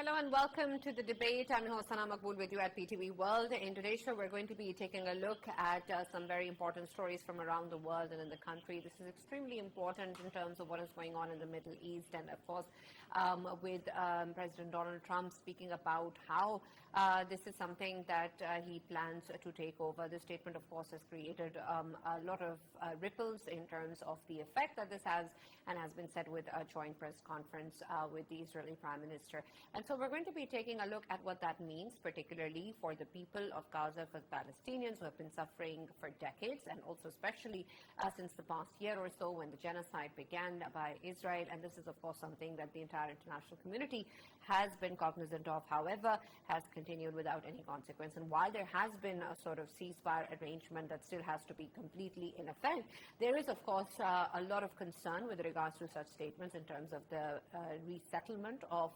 Hello and welcome to the debate. I'm your host Maqbool with you at PTV World. In today's show, we're going to be taking a look at some very important stories from around the world and in the country. This is extremely important in terms of what is going on in the Middle East, and of course, with President Donald Trump speaking about how this is something that he plans to take over. This statement, of course, has created a lot of ripples in terms of the effect that this has, and has been said with a joint press conference with the Israeli Prime Minister. And so we're going to be taking a look at what that means, particularly for the people of Gaza, for Palestinians who have been suffering for decades, and also especially since the past year or so when the genocide began by Israel. And this is, of course, something that the entire international community has been cognizant of, however, has continued without any consequence. And while there has been a sort of ceasefire arrangement that still has to be completely in effect, there is, of course, a lot of concern with regards to such statements in terms of the resettlement of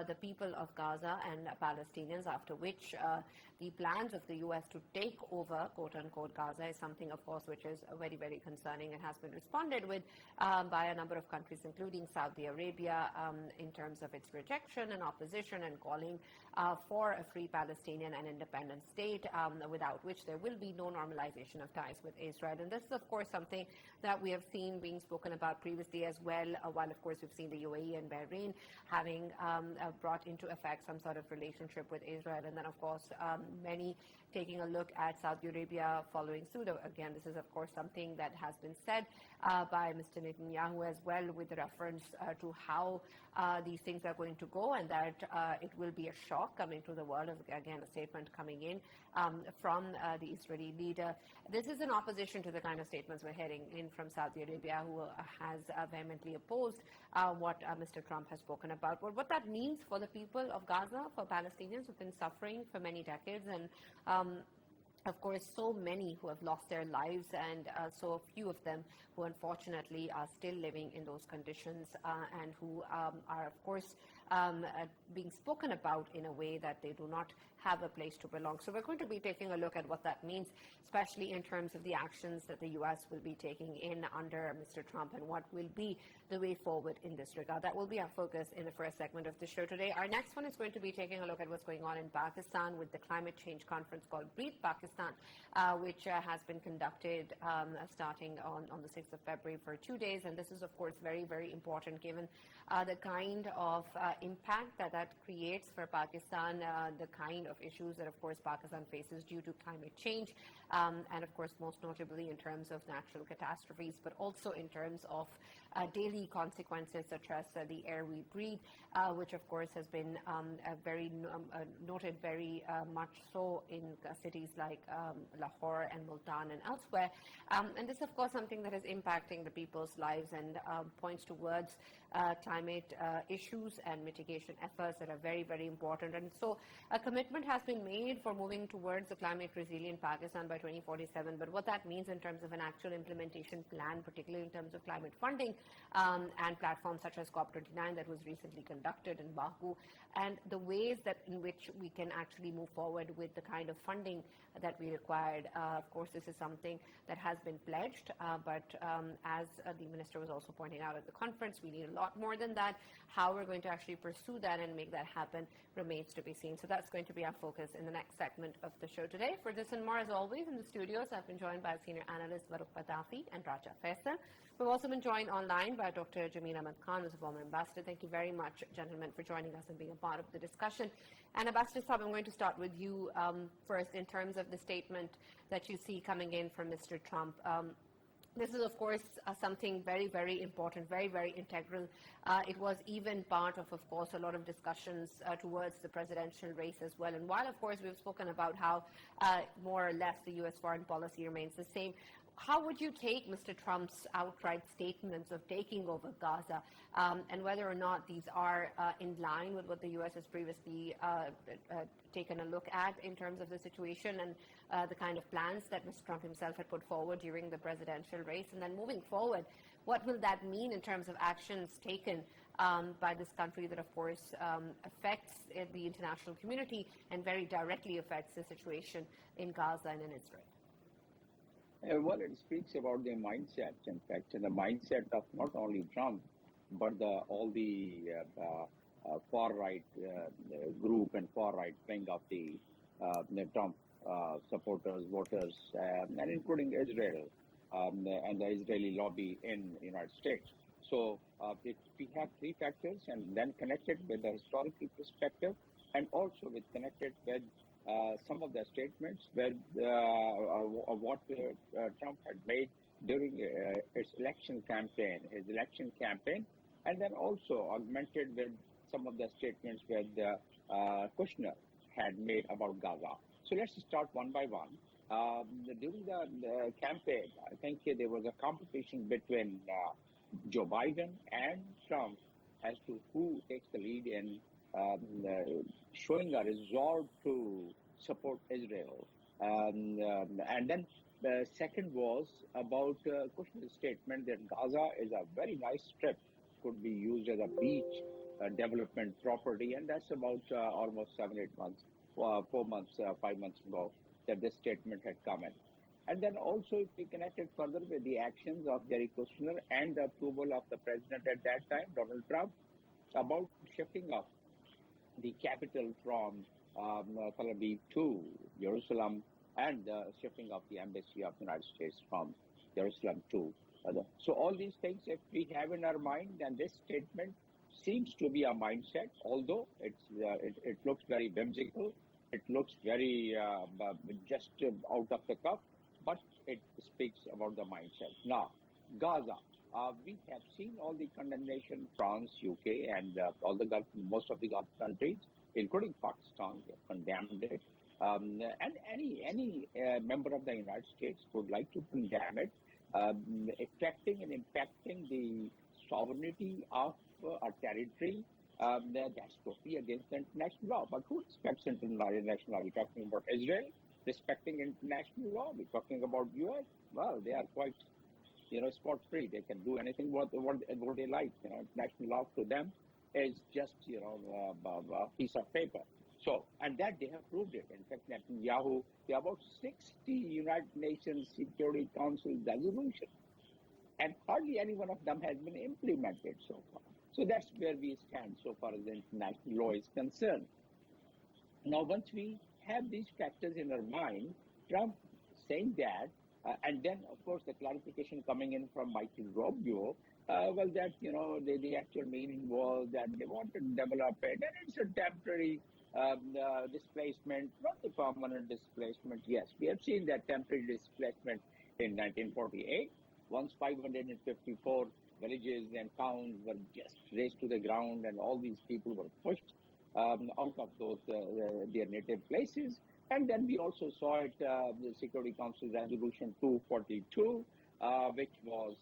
the people of Gaza and Palestinians, after which the plans of the U.S. to take over, quote-unquote, Gaza is something, of course, which is very, very concerning and has been responded with by a number of countries, including Saudi Arabia, in terms of its rejection and opposition and calling for a free Palestinian and independent state, without which there will be no normalization of ties with Israel. And this is, of course, something that we have seen being spoken about previously as well, while, of course, we've seen the UAE and Bahrain having brought into effect some sort of relationship with Israel. And then, of course, many taking a look at Saudi Arabia following suit. Again, this is, of course, something that has been said by Mr. Netanyahu as well, with reference to how these things are going to go, and that it will be a shock coming to the world. Again, a statement coming in from the Israeli leader. This is in opposition to the kind of statements we're hearing in from Saudi Arabia, who has vehemently opposed what Mr. Trump has spoken about. But what that means for the people of Gaza, for Palestinians who've been suffering for many decades, and of course, so many who have lost their lives, and so few of them who unfortunately are still living in those conditions, and who are, of course, being spoken about in a way that they do not have a place to belong. So we're going to be taking a look at what that means, especially in terms of the actions that the U.S. will be taking in under Mr. Trump, and what will be the way forward in this regard. That will be our focus in the first segment of the show today. Our next one is going to be taking a look at what's going on in Pakistan with the climate change conference called Breathe Pakistan, which has been conducted starting on the 6th of February for 2 days. And this is, of course, very, very important given the kind of impact that creates for Pakistan, the kind of issues that, of course, Pakistan faces due to climate change, and, of course, most notably in terms of natural catastrophes, but also in terms of daily consequences such as the air we breathe, which, of course, has been very noted very much so in cities like Lahore and Multan and elsewhere. And this, of course, something that is impacting the people's lives, and points towards climate issues and mitigation efforts that are very, very important. And so a commitment has been made for moving towards a climate resilient Pakistan by 2047. But what that means in terms of an actual implementation plan, particularly in terms of climate funding, and platforms such as COP29 that was recently conducted in Baku, and the ways that in which we can actually move forward with the kind of funding that we required. Of course, this is something that has been pledged, but as the minister was also pointing out at the conference, we need a lot more than that. How we're going to actually pursue that and make that happen remains to be seen. So that's going to be our focus in the next segment of the show today. For this and more, as always, in the studios, I've been joined by senior analysts Farrukh, Pitafi, and Faisal. We've also been joined online by Dr. Jamil who's a former ambassador. Thank you very much, gentlemen, for joining us and being a part of the discussion. And Ambassador Saab, I'm going to start with you first in terms of the statement that you see coming in from Mr. Trump. This is, of course, something very, very important, very, very integral. It was even part of course, a lot of discussions towards the presidential race as well. And while, of course, we've spoken about how more or less the U.S. foreign policy remains the same, how would you take Mr. Trump's outright statements of taking over Gaza, and whether or not these are in line with what the U.S. has previously taken a look at in terms of the situation and the kind of plans that Mr. Trump himself had put forward during the presidential race? And then moving forward, what will that mean in terms of actions taken by this country that, of course, affects the international community and very directly affects the situation in Gaza and in Israel? Well, it speaks about the mindset, in fact, and the mindset of not only Trump, but all the far-right group and far-right wing of the Trump supporters, voters, and including Israel and the Israeli lobby in the United States. So we have three factors, and then connected with the historical perspective, and also with connected with some of the statements with what Trump had made during his election campaign, and then also augmented with some of the statements with Kushner had made about Gaza. So let's start one by one. During the campaign, I think there was a competition between Joe Biden and Trump as to who takes the lead in showing a resolve to support Israel. And then the second was about Kushner's statement that Gaza is a very nice strip, could be used as a beach development property, and that's about almost 7-8 months, 4 months, 5 months ago that this statement had come in. And then also if we connect it further with the actions of Jerry Kushner and the approval of the president at that time, Donald Trump, about shifting of the capital from Tel Aviv to Jerusalem, and shifting of the embassy of the United States from Jerusalem to so all these things, if we have in our mind, then this statement seems to be a mindset, although it looks very whimsical, it looks very just out of the cuff, but it speaks about the mindset. Now, Gaza, we have seen all the condemnation, France, UK, and all the Gulf, most of the Gulf countries, including Pakistan, have condemned it. And any member of the United States would like to condemn it, affecting and impacting the sovereignty of a territory. That's totally against international law. But who respects international law? We're talking about Israel respecting international law. We're talking about US. Well, they are quite, spot free. They can do anything what they like. International law to them is just, a piece of paper. So, and that they have proved it. In fact, Netanyahu, there are about 60 United Nations Security Council resolutions, and hardly any one of them has been implemented so far. So that's where we stand so far as international law is concerned. Now, once we have these factors in our mind, Trump saying that, and then, of course, the clarification coming in from Michael Rubio, that, the actual meaning was that they want to develop it, and it's a temporary displacement, not the permanent displacement. Yes, we have seen that temporary displacement in 1948, once 554 villages and towns were just razed to the ground, and all these people were pushed out of those their native places. And then we also saw it, the Security Council Resolution 242, which was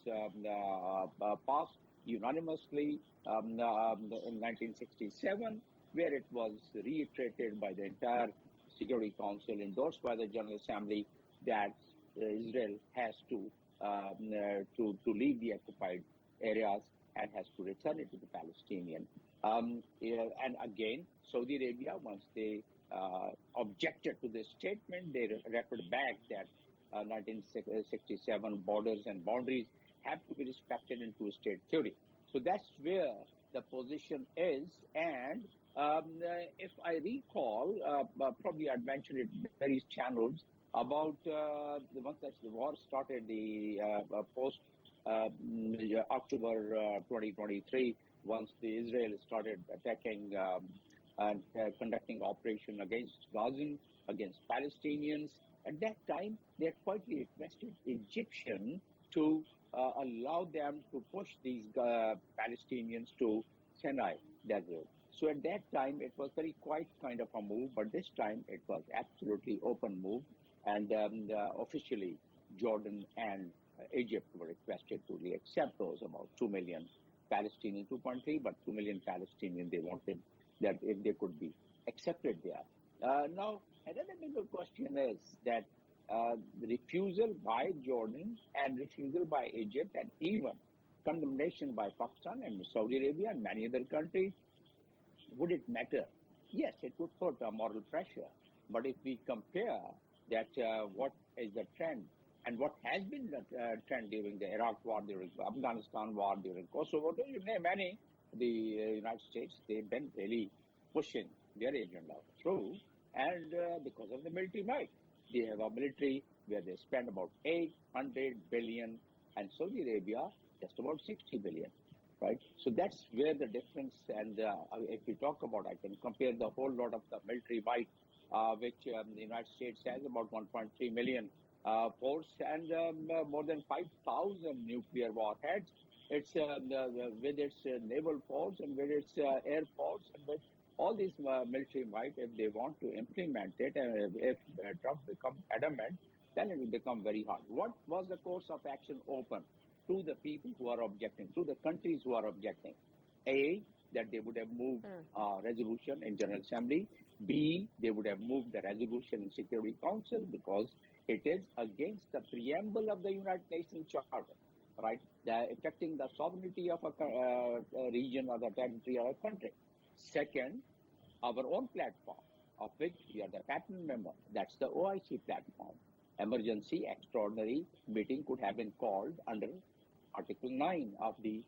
passed unanimously in 1967, where it was reiterated by the entire Security Council, endorsed by the General Assembly, that Israel has to leave the occupied areas and has to return it to the Palestinian. And again, Saudi Arabia, once they objected to this statement, they referred back that 1967 borders and boundaries have to be respected in two-state theory. So that's where the position is. And if I recall, probably I'd mentioned it in various channels, about once the war started, the post October 2023, once the Israel started attacking and conducting operation against Gaza, against Palestinians, at that time they had quietly requested Egyptian to allow them to push these Palestinians to Sinai Desert. So at that time it was very quiet kind of a move, but this time it was absolutely open move, and officially Jordan and Egypt were requested to accept those about 2 million Palestinians, 2.3, but 2 million Palestinians they wanted that if they could be accepted there. Now, another bigger question is that the refusal by Jordan and refusal by Egypt, and even condemnation by Pakistan and Saudi Arabia and many other countries, would it matter? Yes, it would put a moral pressure. But if we compare that what is the trend and what has been the trend during the Iraq war, during the Afghanistan war, during Kosovo, you name any, the United States, they've been really pushing their agenda through, and because of the military might. They have a military where they spend about 800 billion, and Saudi Arabia just about 60 billion, right? So that's where the difference. And if we talk about, I can compare the whole lot of the military might, which the United States has about 1.3 million force and more than 5,000 nuclear warheads. It's with its naval force and with its air force and with all these military might, if they want to implement it, and if Trump becomes adamant, then it will become very hard. What was the course of action open to the people who are objecting, to the countries who are objecting? A, that they would have moved resolution in General Assembly. B, they would have moved the resolution in Security Council because it is against the preamble of the United Nations Charter, right? Affecting the sovereignty of a region or the territory or a country. Second, our own platform, of which we are the patent member. That's the OIC platform. Emergency extraordinary meeting could have been called under Article 9 of the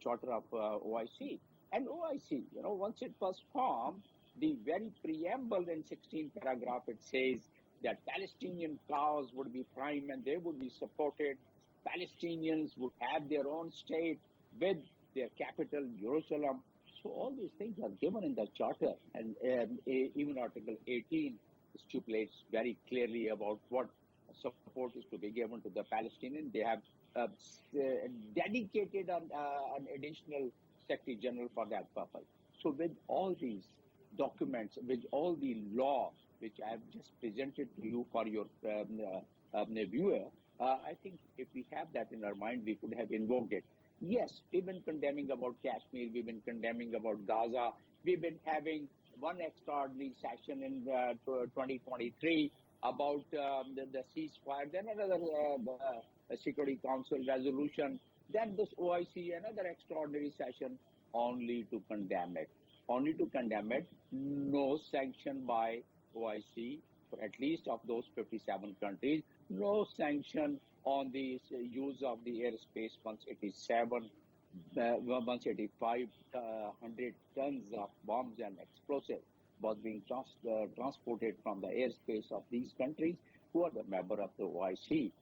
Charter of OIC. And OIC, once it was formed, the very preamble in 16th paragraph, it says that Palestinian cause would be prime and they would be supported. Palestinians would have their own state with their capital, Jerusalem. So all these things are given in the charter, and even Article 18 stipulates very clearly about what support is to be given to the Palestinians. They have dedicated an additional Secretary General for that purpose. So with all these documents, with all the law which I have just presented to you for your viewer, I think if we have that in our mind, we could have invoked it. Yes, we've been condemning about Kashmir, we've been condemning about Gaza, we've been having one extraordinary session in 2023 about the ceasefire, then another Security Council resolution, then this OIC, another extraordinary session, only to condemn it. Only to condemn it, no sanction by OIC, for at least of those 57 countries, no sanction on the use of the airspace 187, 185 tons of bombs and explosives was being transported from the airspace of these countries who are the member of the OIC,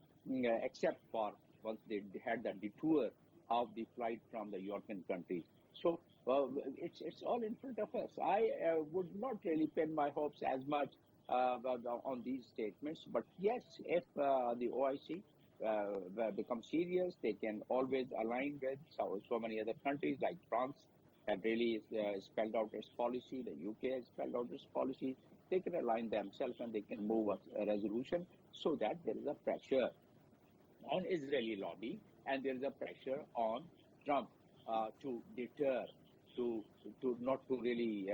except for once they had the detour of the flight from the European countries. So it's all in front of us. I would not really pin my hopes as much on these statements, but yes, if the OIC become serious, they can always align with so many other countries like France have really spelled out its policy, the UK has spelled out its policy. They can align themselves and they can move a resolution so that there is a pressure on Israeli lobby and there is a pressure on Trump to deter, to not to really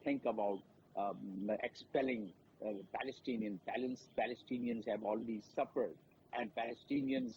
think about expelling Palestinians. Palestinians have already suffered, and Palestinians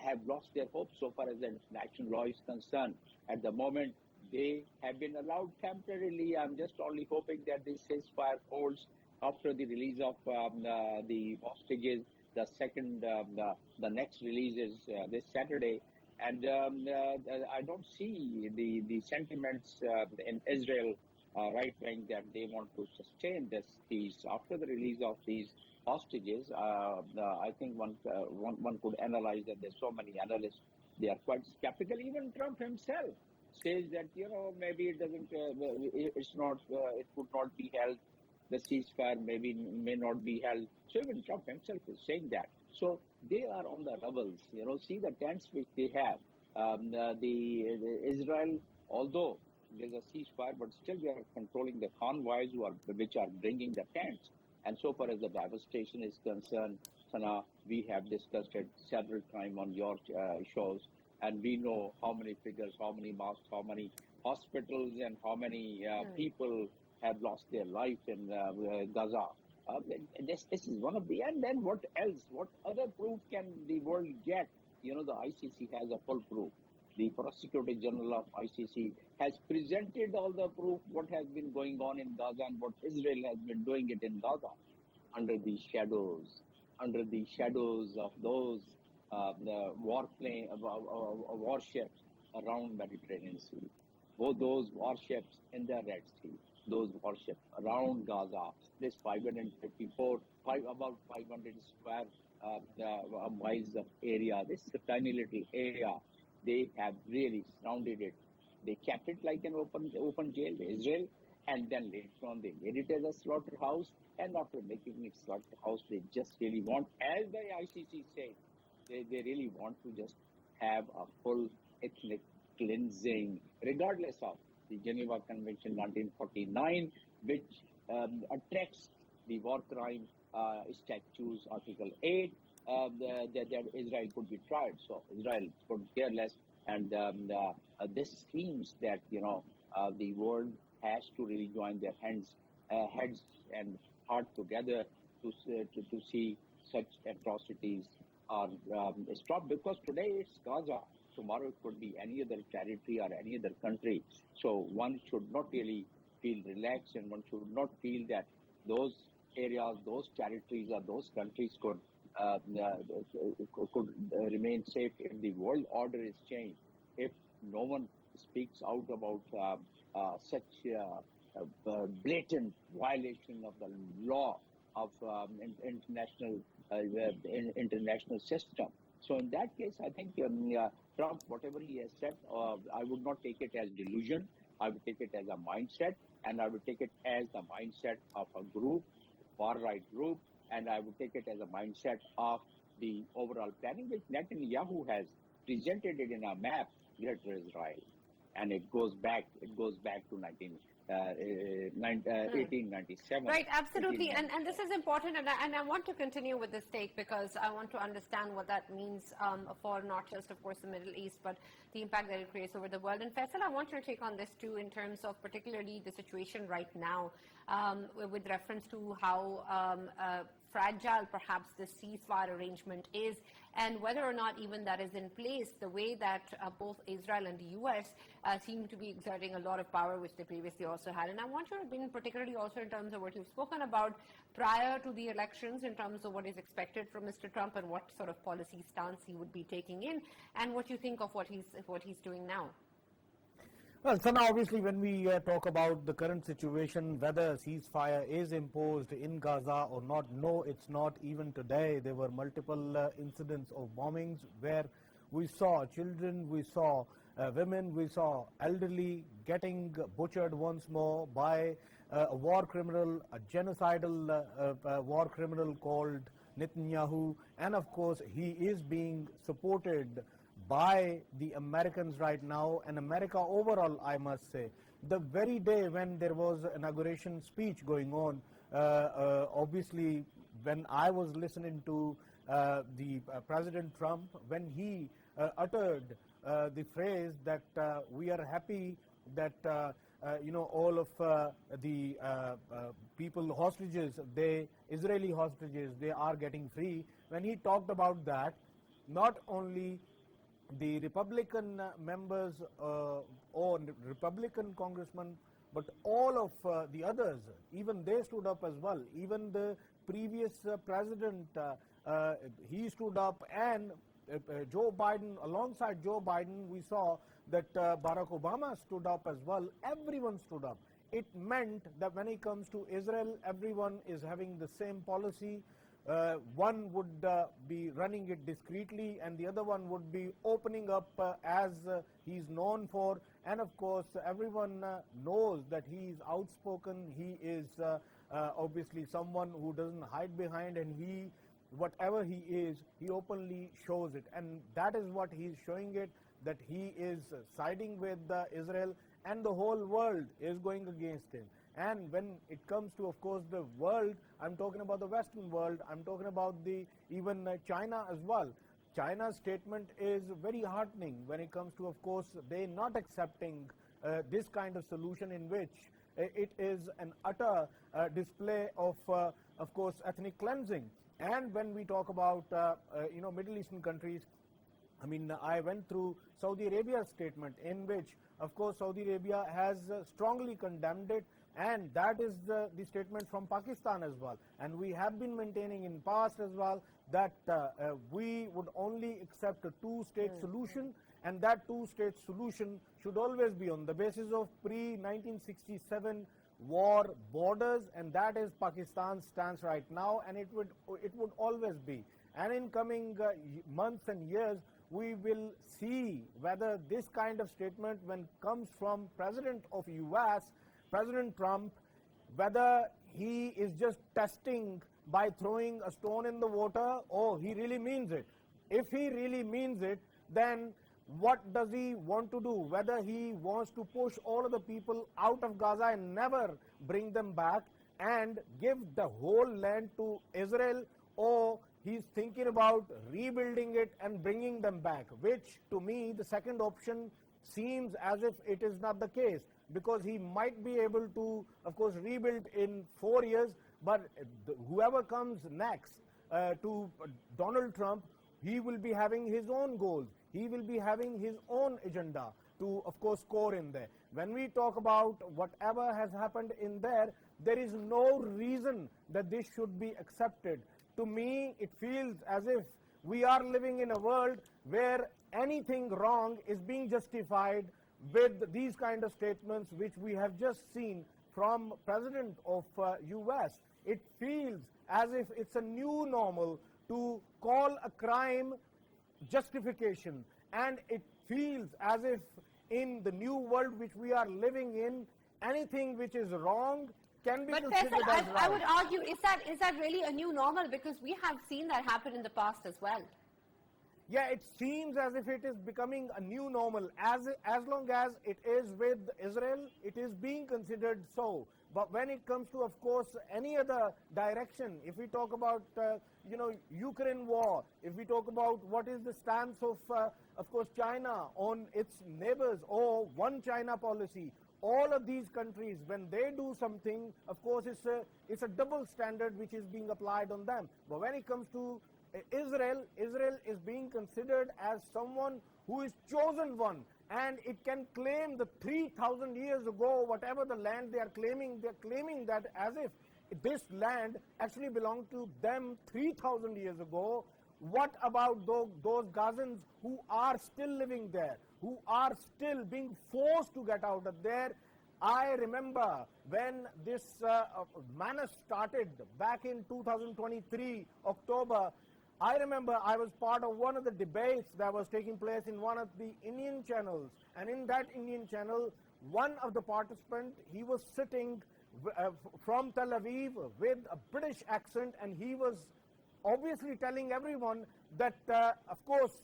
have lost their hope so far as the international law is concerned. At the moment, they have been allowed temporarily. I'm just only hoping that this ceasefire holds after the release of the hostages. The second, the next release is this Saturday. And I don't see the sentiments in Israel right wing that they want to sustain this peace after the release of these hostages. I think one could analyze that. There's so many analysts, they are quite skeptical. Even Trump himself says that maybe it doesn't, it's not, it would not be held. The ceasefire may not be held. So even Trump himself is saying that. So they are on the rebels. See the tents which they have. The Israel, although there's a ceasefire, but still they are controlling the convoys which are bringing the tents. And so far as the devastation is concerned, Sana, we have discussed it several times on your shows, and we know how many figures, how many mosques, how many hospitals, and how many people have lost their life in Gaza. This is one of the, and then what else? What other proof can the world get? The ICC has a full proof. The Prosecutor General of ICC has presented all the proof what has been going on in Gaza and what Israel has been doing it in Gaza under the shadows of those warships around Mediterranean Sea. Both those warships in the Red Sea, those warships around Gaza, this 554, about 500 square miles of area, this tiny little area, they have really surrounded it. They kept it like an open jail, Israel, and then later on they made it as a slaughterhouse. And after making it slaughterhouse, they just really want, as the ICC says, they really want to just have a full ethnic cleansing, regardless of the Geneva Convention 1949, which attracts the war crime statutes, Article 8, that Israel could be tried. So Israel could care less. And this seems that, the world has to really join their heads and heart together to see such atrocities are stopped, because today it's Gaza, tomorrow it could be any other territory or any other country. So one should not really feel relaxed, and one should not feel that those areas, those territories, or those countries could remain safe if the world order is changed. If no one speaks out about such blatant violation of the law of international system. So in that case, I think Trump, whatever he has said, I would not take it as delusion. I would take it as a mindset, and I would take it as the mindset of a group, far-right group, and I would take it as a mindset of the overall planning, which Netanyahu has presented it in a map, Greater Israel, and it goes back to 1897. Right, absolutely. And this is important, and I want to continue with this take, because I want to understand what that means for not just, of course, the Middle East, but the impact that it creates over the world. And Faisal, I want your take on this too, in terms of particularly the situation right now, with reference to how fragile perhaps the ceasefire arrangement is, and whether or not even that is in place, the way that both Israel and the U.S. Seem to be exerting a lot of power, which they previously also had. And I want your opinion, particularly also in terms of what you've spoken about prior to the elections, in terms of what is expected from Mr. Trump and what sort of policy stance he would be taking in, and what you think of what he's doing now. Well, so now obviously when we talk about the current situation, whether ceasefire is imposed in Gaza or not, no, it's not. Even today, there were multiple incidents of bombings where we saw children, we saw women, we saw elderly getting butchered once more by a war criminal, a genocidal war criminal called Netanyahu. And of course, he is being supported by the Americans right now, and America overall, I must say. The very day when there was an inauguration speech going on, obviously when I was listening to the President Trump, when he uttered the phrase that we are happy that all of the people hostages, Israeli hostages, they are getting free. When he talked about that, not only the Republican members or Republican congressmen, but all of the others, even they stood up as well. Even the previous president, he stood up, and Joe Biden, alongside Joe Biden, we saw that Barack Obama stood up as well. Everyone stood up. It meant that when it comes to Israel, everyone is having the same policy. One would be running it discreetly, and the other one would be opening up as he's known for. And of course, everyone knows that he is outspoken. He is obviously someone who doesn't hide behind, and whatever he is, he openly shows it. And that is what he's showing it, that he is siding with Israel, and the whole world is going against him. And when it comes to, of course, the world, I'm talking about the Western world, I'm talking about even China as well. China's statement is very heartening when it comes to, of course, they not accepting this kind of solution in which it is an utter display of course, ethnic cleansing. And when we talk about, Middle Eastern countries, I mean, I went through Saudi Arabia's statement, in which, of course, Saudi Arabia has strongly condemned it. And that is the statement from Pakistan as well. And we have been maintaining in past as well that we would only accept a two-state solution. and that two-state solution should always be on the basis of pre-1967 war borders, and that is Pakistan's stance right now, and it would always be. And in coming months and years, we will see whether this kind of statement, when comes from President of US, President Trump, whether he is just testing by throwing a stone in the water, or he really means it. If he really means it, then what does he want to do? Whether he wants to push all of the people out of Gaza and never bring them back and give the whole land to Israel, or he's thinking about rebuilding it and bringing them back, which to me the second option seems as if it is not the case, because he might be able to, of course, rebuild in 4 years, but whoever comes next to Donald Trump, he will be having his own goals. He will be having his own agenda to, of course, score in there. When we talk about whatever has happened in there, there is no reason that this should be accepted. To me, it feels as if we are living in a world where anything wrong is being justified with these kind of statements which we have just seen from President of US. It feels as if it's a new normal to call a crime justification, and it feels as if in the new world which we are living in, anything which is wrong can be considered Faisal, as right. I would argue, is that really a new normal? Because we have seen that happen in the past as well. Yeah, it seems as if it is becoming a new normal. As long as it is with Israel, it is being considered so. But when it comes to, of course, any other direction, if we talk about, Ukraine war, if we talk about what is the stance of course, China on its neighbors, or one China policy, all of these countries, when they do something, of course, it's a double standard which is being applied on them. But when it comes to Israel is being considered as someone who is chosen one, and it can claim the 3,000 years ago, whatever the land they're claiming that as if this land actually belonged to them 3,000 years ago. What about those Gazans who are still living there, who are still being forced to get out of there? I remember when this menace started back in 2023, October, I remember I was part of one of the debates that was taking place in one of the Indian channels. And in that Indian channel, one of the participants, he was sitting from Tel Aviv with a British accent, and he was obviously telling everyone that, of course,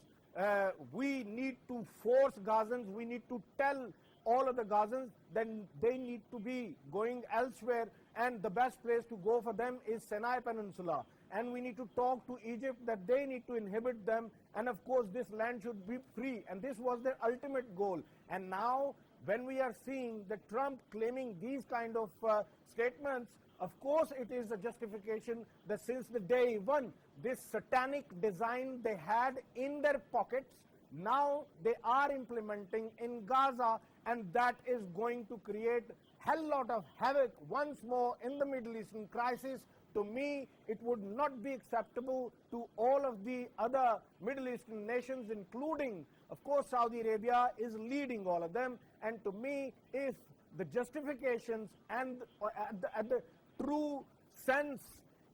we need to force Gazans, we need to tell all of the Gazans that they need to be going elsewhere, and the best place to go for them is Sinai Peninsula. And we need to talk to Egypt that they need to inhabit them, and of course this land should be free, and this was their ultimate goal. And now when we are seeing the Trump claiming these kind of statements, of course it is a justification that since the day one, this satanic design they had in their pockets, now they are implementing in Gaza, and that is going to create hell lot of havoc once more in the Middle Eastern crisis. To me, it would not be acceptable to all of the other Middle Eastern nations, including, of course, Saudi Arabia is leading all of them. And to me, if the justifications and at the true sense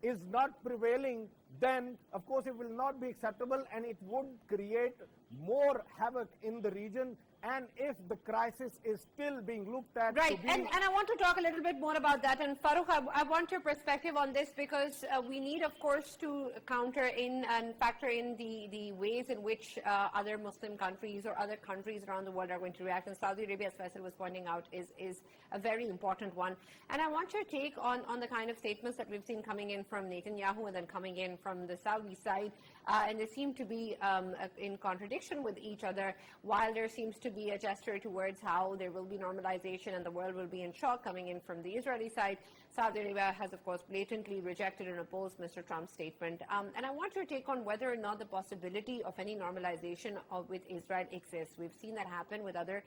is not prevailing, then, of course, it will not be acceptable, and it would create more havoc in the region. And if the crisis is still being looked at... Right, and I want to talk a little bit more about that. And Farrukh, I want your perspective on this, because we need, of course, to counter in and factor in the ways in which other Muslim countries or other countries around the world are going to react. And Saudi Arabia, as Faisal was pointing out, is a very important one. And I want your take on the kind of statements that we've seen coming in from Netanyahu and then coming in from the Saudi side. And they seem to be in contradiction with each other, while there seems to be a gesture towards how there will be normalization and the world will be in shock coming in from the Israeli side. Saudi Arabia has, of course, blatantly rejected and opposed Mr. Trump's statement. And I want your take on whether or not the possibility of any normalization with Israel exists. We've seen that happen with other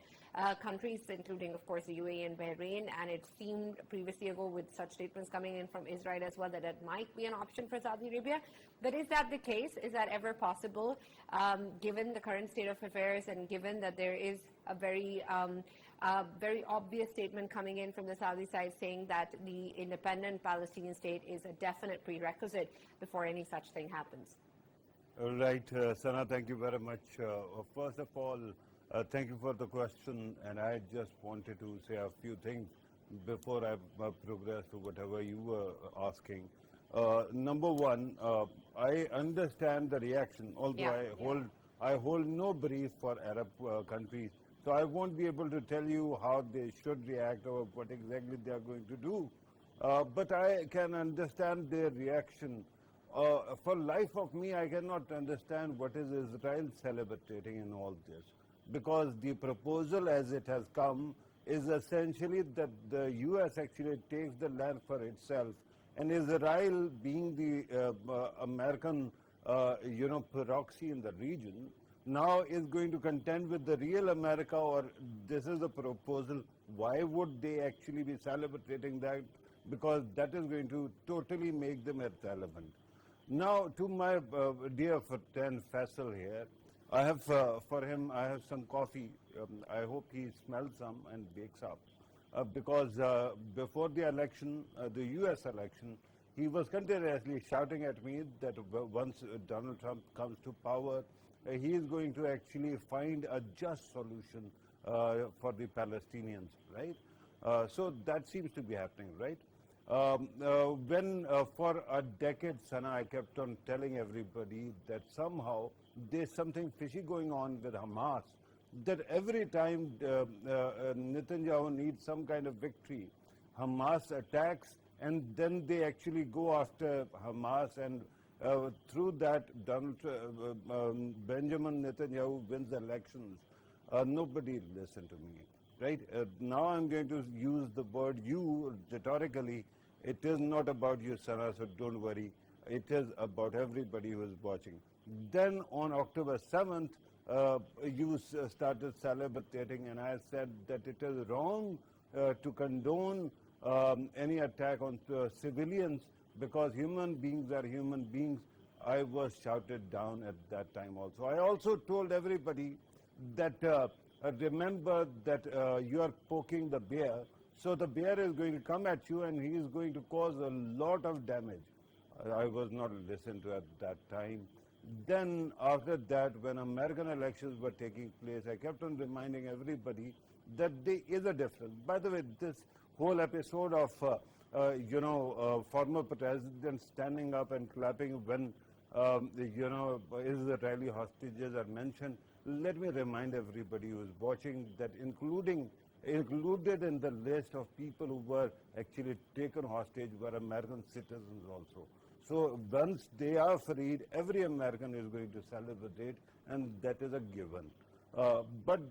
countries, including, of course, the UAE and Bahrain, and it seemed previously ago with such statements coming in from Israel as well that it might be an option for Saudi Arabia. But is that the case? Is that ever possible, given the current state of affairs and given that there is a very obvious statement coming in from the Saudi side saying that the independent Palestinian state is a definite prerequisite before any such thing happens? Right, Sana, thank you very much. First of all, thank you for the question, and I just wanted to say a few things before I progress to whatever you were asking. Number one, I understand the reaction, although I hold no brief for Arab countries, so I won't be able to tell you how they should react or what exactly they are going to do. But I can understand their reaction. For life of me, I cannot understand what is Israel celebrating in all this, because the proposal as it has come is essentially that the U.S. actually takes the land for itself, and Israel, being the American, proxy in the region, now is going to contend with the real America, or this is a proposal. Why would they actually be celebrating that? Because that is going to totally make them irrelevant. Now, to my dear friend Faisal here, I have for him, I have some coffee. I hope he smells some and wakes up. Because before the election, the U.S. election, he was continuously shouting at me that once Donald Trump comes to power, he is going to actually find a just solution for the Palestinians, right? So that seems to be happening, right? When for a decade, Sana, I kept on telling everybody that somehow there's something fishy going on with Hamas, that every time Netanyahu needs some kind of victory, Hamas attacks, and then they actually go after Hamas, and through that Benjamin Netanyahu wins elections. Nobody listened to me, right? Now I'm going to use the word you rhetorically. It is not about you, Sana, so don't worry. It is about everybody who is watching. Then on October 7th, you started celebrating, and I said that it is wrong to condone any attack on civilians, because human beings are human beings. I was shouted down at that time also. I also told everybody that remember that you are poking the bear, so the bear is going to come at you and he is going to cause a lot of damage. I was not listened to at that time. Then after that, when American elections were taking place, I kept on reminding everybody that there is a difference. By the way, this whole episode of former president standing up and clapping when Israeli hostages are mentioned, let me remind everybody who is watching that included in the list of people who were actually taken hostage were American citizens also. So once they are freed, every American is going to celebrate, and that is a given. But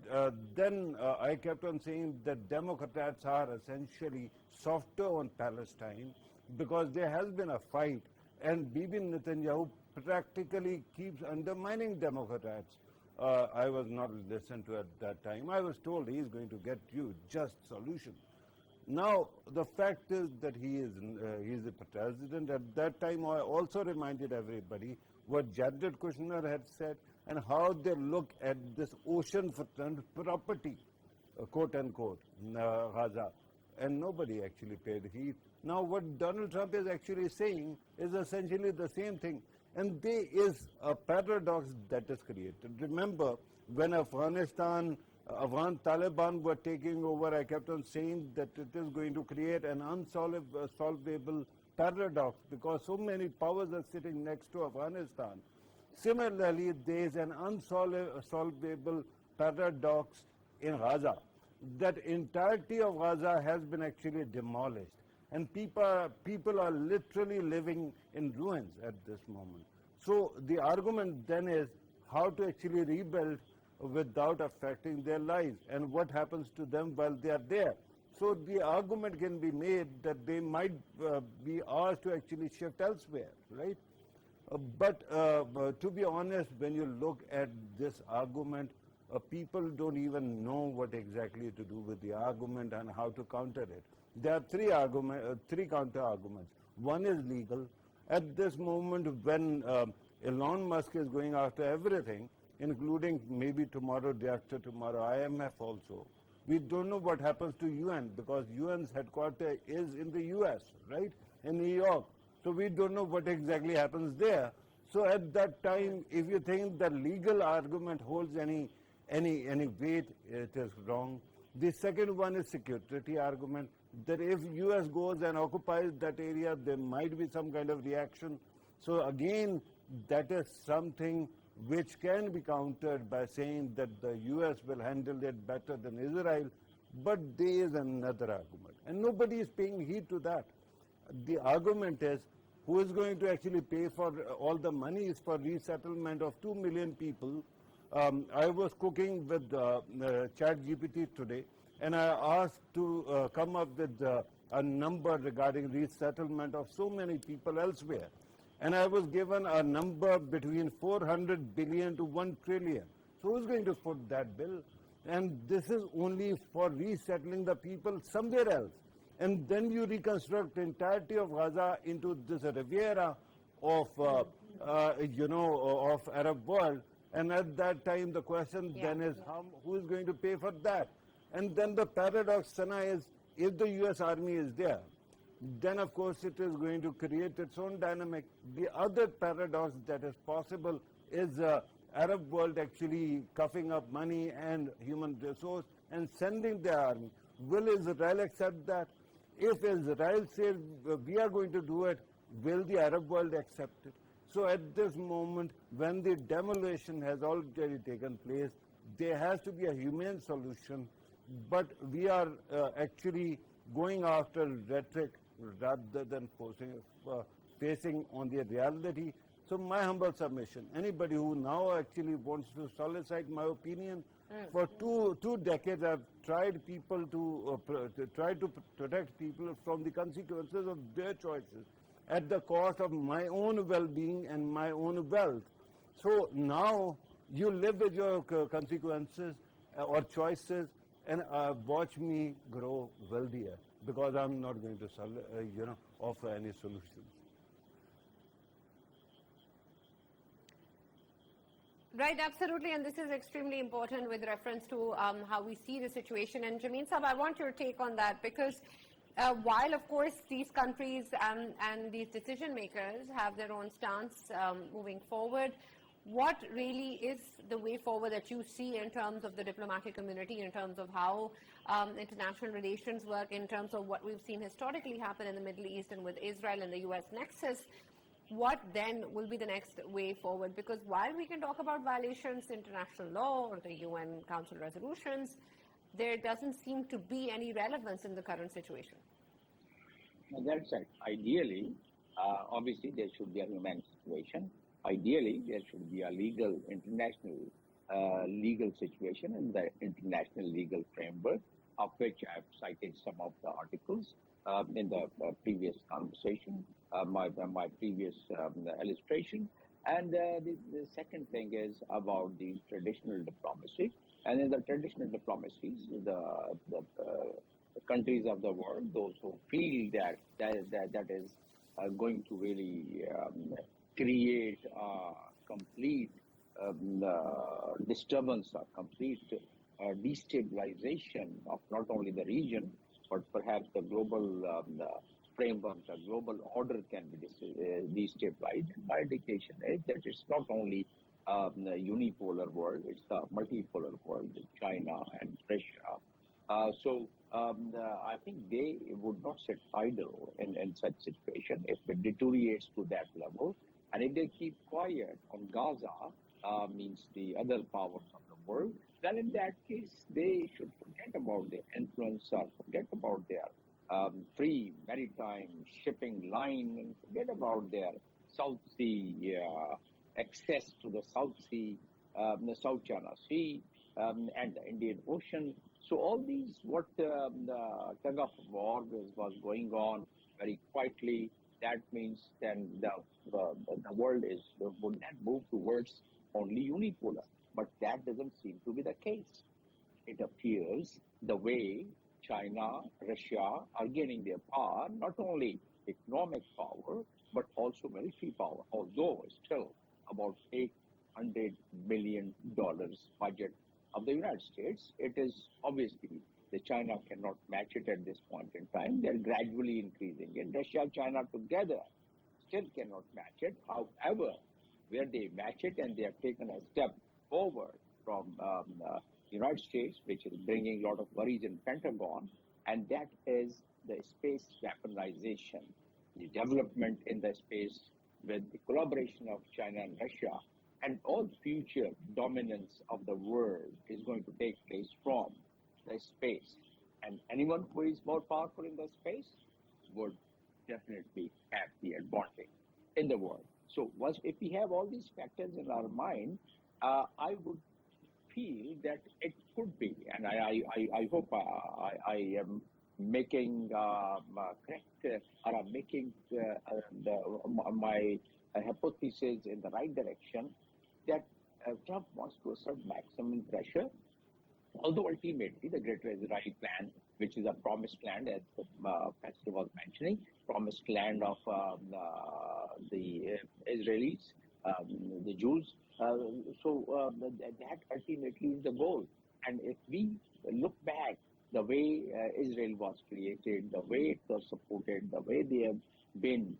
then I kept on saying that Democrats are essentially softer on Palestine because there has been a fight, and Bibi Netanyahu practically keeps undermining Democrats. I was not listened to at that time. I was told he is going to get you just solution. Now, the fact is that he is the president. At that time, I also reminded everybody what Jared Kushner had said and how they look at this oceanfront property, quote unquote, Gaza. And nobody actually paid heed. Now, what Donald Trump is actually saying is essentially the same thing. And there is a paradox that is created. Remember, when Afghan Taliban were taking over, I kept on saying that it is going to create an unsolvable paradox because so many powers are sitting next to Afghanistan. Similarly, there is an unsolvable paradox in Gaza. That entirety of Gaza has been actually demolished. And people are literally living in ruins at this moment. So the argument then is how to actually rebuild without affecting their lives and what happens to them while they are there. So the argument can be made that they might be asked to actually shift elsewhere, right? But to be honest, when you look at this argument, people don't even know what exactly to do with the argument and how to counter it. There are three counter arguments. One is legal, At this moment when Elon Musk is going after everything, including maybe tomorrow, day after tomorrow, IMF also, we don't know what happens to UN because UN's headquarters is in the US, right, in New York. So we don't know what exactly happens there. So at that time, if you think the legal argument holds any weight, it is wrong. The second one is security argument, that if US goes and occupies that area, there might be some kind of reaction. So again, that is something which can be countered by saying that the US will handle it better than Israel. But there is another argument, and nobody is paying heed to that. The argument is, who is going to actually pay for all the monies for resettlement of 2 million people? I was cooking with ChatGPT today, and I asked to come up with a number regarding resettlement of so many people elsewhere. And I was given a number between 400 billion to 1 trillion. So who's going to foot that bill? And this is only for resettling the people somewhere else. And then you reconstruct the entirety of Gaza into this Riviera of, of Arab world. And at that time, the question then is, who is going to pay for that? And then the paradox, Sana, is if the US Army is there, then of course it is going to create its own dynamic. The other paradox that is possible is Arab world actually coughing up money and human resource and sending their army. Will Israel accept that? If Israel says we are going to do it, will the Arab world accept it? So at this moment, when the demolition has already taken place, there has to be a humane solution, but we are actually going after rhetoric rather than facing on the reality. So my humble submission, anybody who now actually wants to solicit my opinion, for two decades I've tried people to try to protect people from the consequences of their choices at the cost of my own well-being and my own wealth. So now you live with your consequences or choices and watch me grow wealthier, because I'm not going to offer any solutions. Right, absolutely, and this is extremely important with reference to how we see the situation. And Jamil Sahab, I want your take on that, because while of course these countries and these decision makers have their own stance moving forward, what really is the way forward that you see in terms of the diplomatic community, in terms of how international relations work, in terms of what we've seen historically happen in the Middle East and with Israel and the US nexus? What then will be the next way forward? Because while we can talk about violations, international law or the UN Council resolutions, there doesn't seem to be any relevance in the current situation. That's right. Ideally, obviously, there should be a human situation. Ideally, there should be a legal, international legal situation in the international legal framework, of which I've cited some of the articles in the previous conversation, my previous illustration. And the second thing is about the traditional diplomacy. And in the traditional diplomacies, the countries of the world, those who feel that is going to really create a complete disturbance, a complete destabilization of not only the region, but perhaps the global framework, the global order can be destabilized. My indication is that it's not only the unipolar world, it's the multipolar world, China and Russia. So I think they would not sit idle in such situation if it deteriorates to that level. And if they keep quiet on Gaza, means the other powers of the world, then in that case, they should forget about their influence or forget about their free maritime shipping line and forget about their South Sea access to the South Sea, the South China Sea, and the Indian Ocean. So all these, what the tug of war was going on very quietly, that means then the world would not move towards only unipolar. But that doesn't seem to be the case. It appears the way China, Russia are gaining their power, not only economic power, but also military power, although still about $800 billion budget of the United States. It is obviously the China cannot match it at this point in time. They're gradually increasing. And Russia and China together still cannot match it. However, where they match it and they have taken a step forward from United States, which is bringing a lot of worries in Pentagon, and that is the space weaponization, the development in the space with the collaboration of China and Russia, and all future dominance of the world is going to take place from the space. And anyone who is more powerful in the space would definitely have the advantage in the world. So if we have all these factors in our mind, I would feel that it could be, and I hope I am making correct or I'm making my hypothesis in the right direction, that Trump wants to assert maximum pressure, although ultimately the Greater Israel Plan, which is a promised land, as Pastor was mentioning, promised land of the Israelis, the Jews. So that ultimately is the goal. And if we look back, the way Israel was created, the way it was supported, the way they have been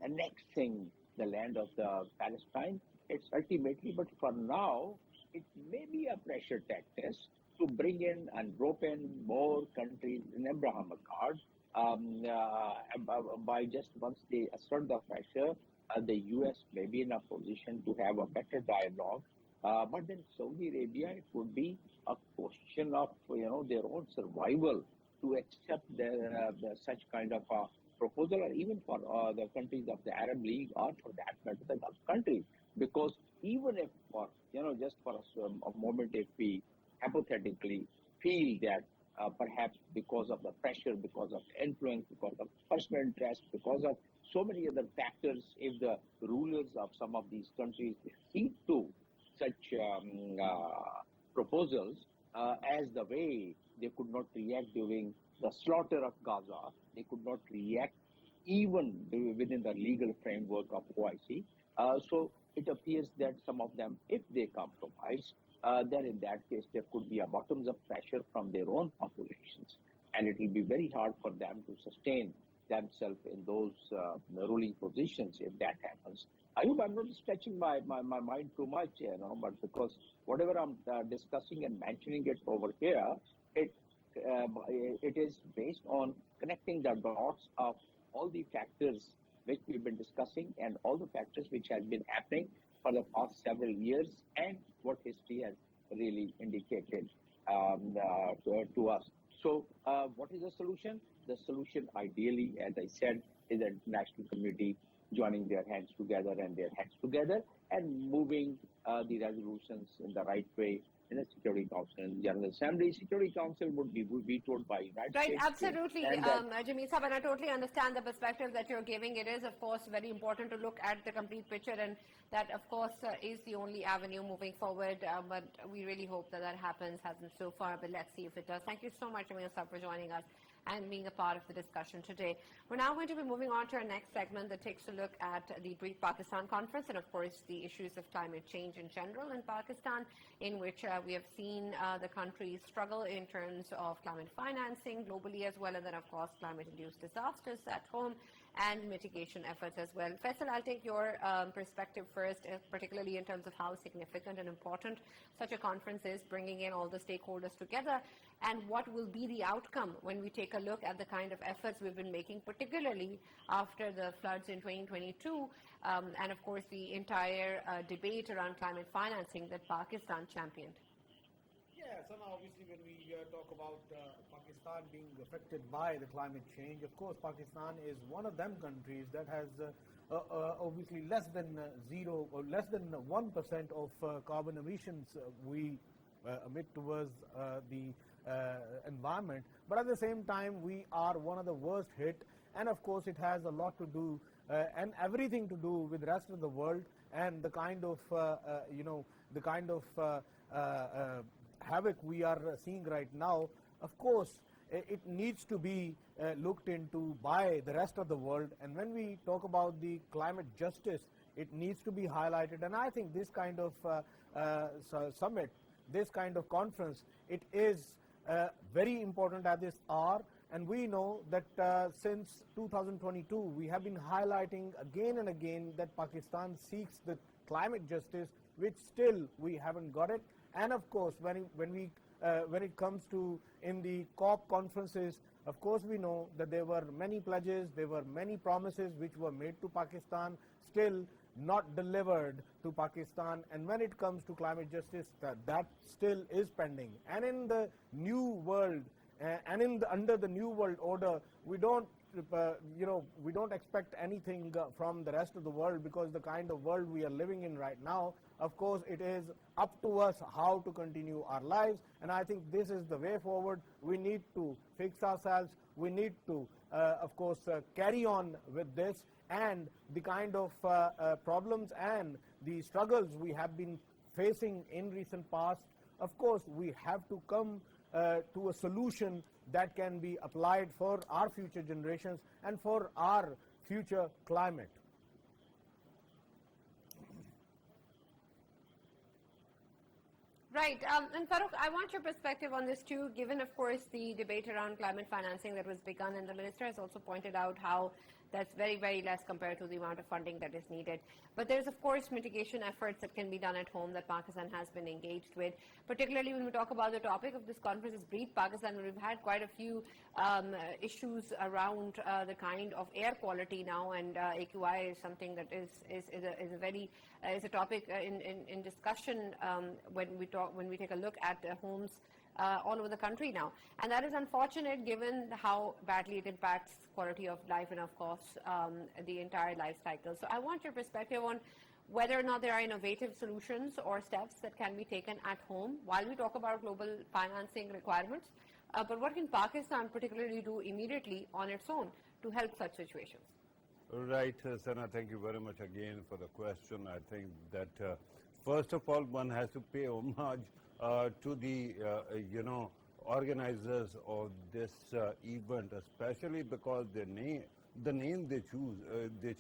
annexing the land of the Palestine, it's ultimately, but for now, it may be a pressure tactic to bring in and rope in more countries in Abraham Accord by just once they assert the pressure, the U.S. may be in a position to have a better dialogue. But then Saudi Arabia, it would be a question of their own survival to accept such kind of a proposal, or even for the countries of the Arab League, or for that matter the Gulf countries. Because even if for just for a moment, if we hypothetically feel that perhaps because of the pressure, because of influence, because of personal interest, because of so many other factors, if the rulers of some of these countries accede to such proposals, as the way they could not react during the slaughter of Gaza, they could not react even within the legal framework of OIC. So it appears that some of them, if they compromise, then in that case there could be a bottoms-up pressure from their own populations, and it will be very hard for them to sustain themselves in those ruling positions if that happens. I hope I'm not stretching my mind too much, but because whatever I'm discussing and mentioning it over here, it is based on connecting the dots of all the factors which we've been discussing and all the factors which have been happening for the past several years and what history has really indicated to us. So what is the solution? The solution ideally, as I said, is the international community joining their hands together and their heads together and moving the resolutions in the right way in the Security Council and General Assembly. Security Council would be vetoed by United Right, States. absolutely. Jamil Sahab, and I totally understand the perspective that you're giving. It is, of course, very important to look at the complete picture, and that, of course, is the only avenue moving forward. But we really hope that that happens. Hasn't so far, but let's see if it does. Thank you so much, Jamil Sahab, for joining us and being a part of the discussion today. We're now going to be moving on to our next segment that takes a look at the Breathe Pakistan conference and, of course, the issues of climate change in general in Pakistan, in which we have seen the country struggle in terms of climate financing globally as well, and then, of course, climate-induced disasters at home and mitigation efforts as well. Faisal, I'll take your perspective first, particularly in terms of how significant and important such a conference is, bringing in all the stakeholders together, and what will be the outcome when we take a look at the kind of efforts we've been making, particularly after the floods in 2022, and of course the entire debate around climate financing that Pakistan championed. Yeah, so now obviously when we talk about Pakistan being affected by the climate change, of course Pakistan is one of them countries that has obviously less than 1% of carbon emissions we emit towards the environment, but at the same time we are one of the worst hit, and of course it has a lot to do and everything to do with the rest of the world and the kind of havoc we are seeing right now. Of course, it needs to be looked into by the rest of the world. And when we talk about the climate justice, it needs to be highlighted. And I think this kind of summit, this kind of conference, it is very important at this hour. And we know that since 2022, we have been highlighting again and again that Pakistan seeks the climate justice, which still we haven't got it. And of course, when it comes to in the COP conferences, of course we know that there were many pledges, there were many promises which were made to Pakistan, still not delivered to Pakistan. And when it comes to climate justice, that still is pending. And in the new world, and under the new world order, we don't we don't expect anything from the rest of the world, because the kind of world we are living in right now, of course it is up to us how to continue our lives. And I think this is the way forward. We need to fix ourselves, we need to of course carry on with this, and the kind of problems and the struggles we have been facing in recent past, of course we have to come to a solution that can be applied for our future generations and for our future climate. Right. And Farrukh, I want your perspective on this too, given, of course, the debate around climate financing that was begun, and the minister has also pointed out how that's very, very less compared to the amount of funding that is needed. But there's, of course, mitigation efforts that can be done at home that Pakistan has been engaged with, particularly when we talk about the topic of this conference is Breathe Pakistan. We've had quite a few issues around the kind of air quality now, and AQI is something that is a topic in discussion when we take a look at homes all over the country now. And that is unfortunate given how badly it impacts quality of life and, of course, the entire life cycle. So I want your perspective on whether or not there are innovative solutions or steps that can be taken at home while we talk about global financing requirements. But what can Pakistan particularly do immediately on its own to help such situations? Right, Sana, thank you very much again for the question. I think that first of all, one has to pay homage to the organizers of this event, especially because the name they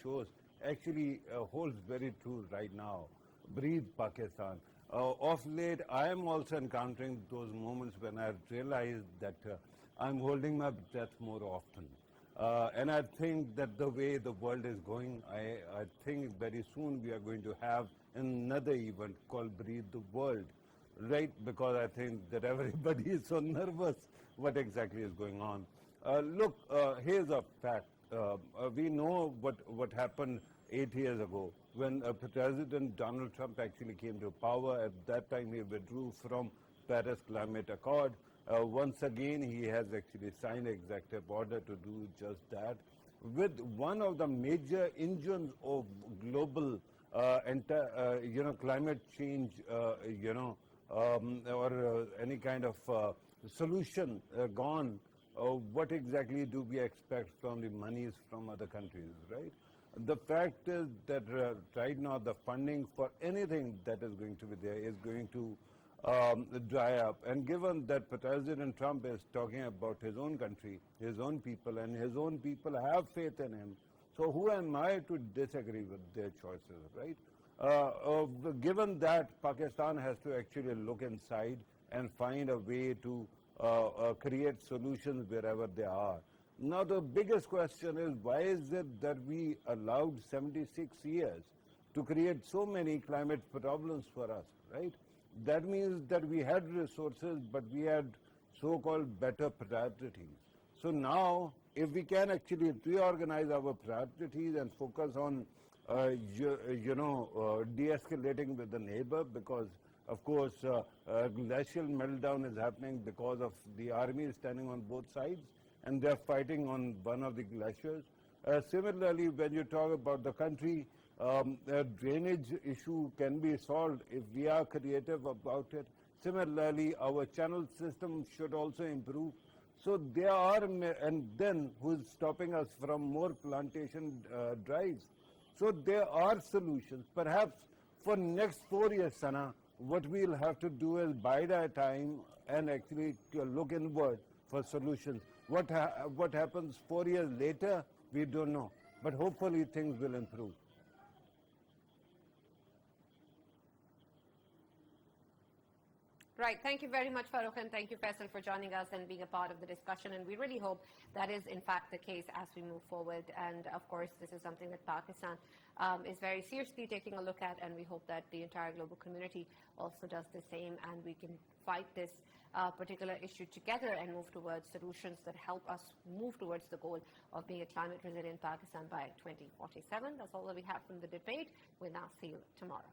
chose actually holds very true right now. Breathe Pakistan. Of late, I am also encountering those moments when I realize that I'm holding my breath more often. And I think that the way the world is going, I think very soon we are going to have another event called Breathe the World, right? Because I think that everybody is so nervous what exactly is going on. Look, here's a fact. We know what happened 8 years ago when President Donald Trump actually came to power. At that time, he withdrew from Paris Climate Accord. Once again, he has actually signed an executive order to do just that, with one of the major engines of global climate change, or any kind of solution gone. What exactly do we expect from the monies from other countries, right? The fact is that right now the funding for anything that is going to be there is going to dry up. And given that President Trump is talking about his own country, his own people, and his own people have faith in him, so who am I to disagree with their choices, right? Given that, Pakistan has to actually look inside and find a way to create solutions wherever they are. Now, the biggest question is, why is it that we allowed 76 years to create so many climate problems for us, right? That means that we had resources, but we had so-called better priorities. So now, if we can actually reorganize our priorities and focus on, de-escalating with the neighbor, because, of course, glacial meltdown is happening because of the army is standing on both sides, and they're fighting on one of the glaciers. Similarly, when you talk about the country, a drainage issue can be solved if we are creative about it. Similarly, our channel system should also improve. So there are, and then who is stopping us from more plantation drives? So there are solutions. Perhaps for next 4 years, Sana, what we'll have to do is bide our time and actually look inward for solutions. What happens 4 years later, we don't know. But hopefully things will improve. Right. Thank you very much, Farrukh, and thank you, Faisal, for joining us and being a part of the discussion. And we really hope that is, in fact, the case as we move forward. And, of course, this is something that Pakistan is very seriously taking a look at, and we hope that the entire global community also does the same, and we can fight this particular issue together and move towards solutions that help us move towards the goal of being a climate resilient Pakistan by 2047. That's all that we have from the debate. We'll now see you tomorrow.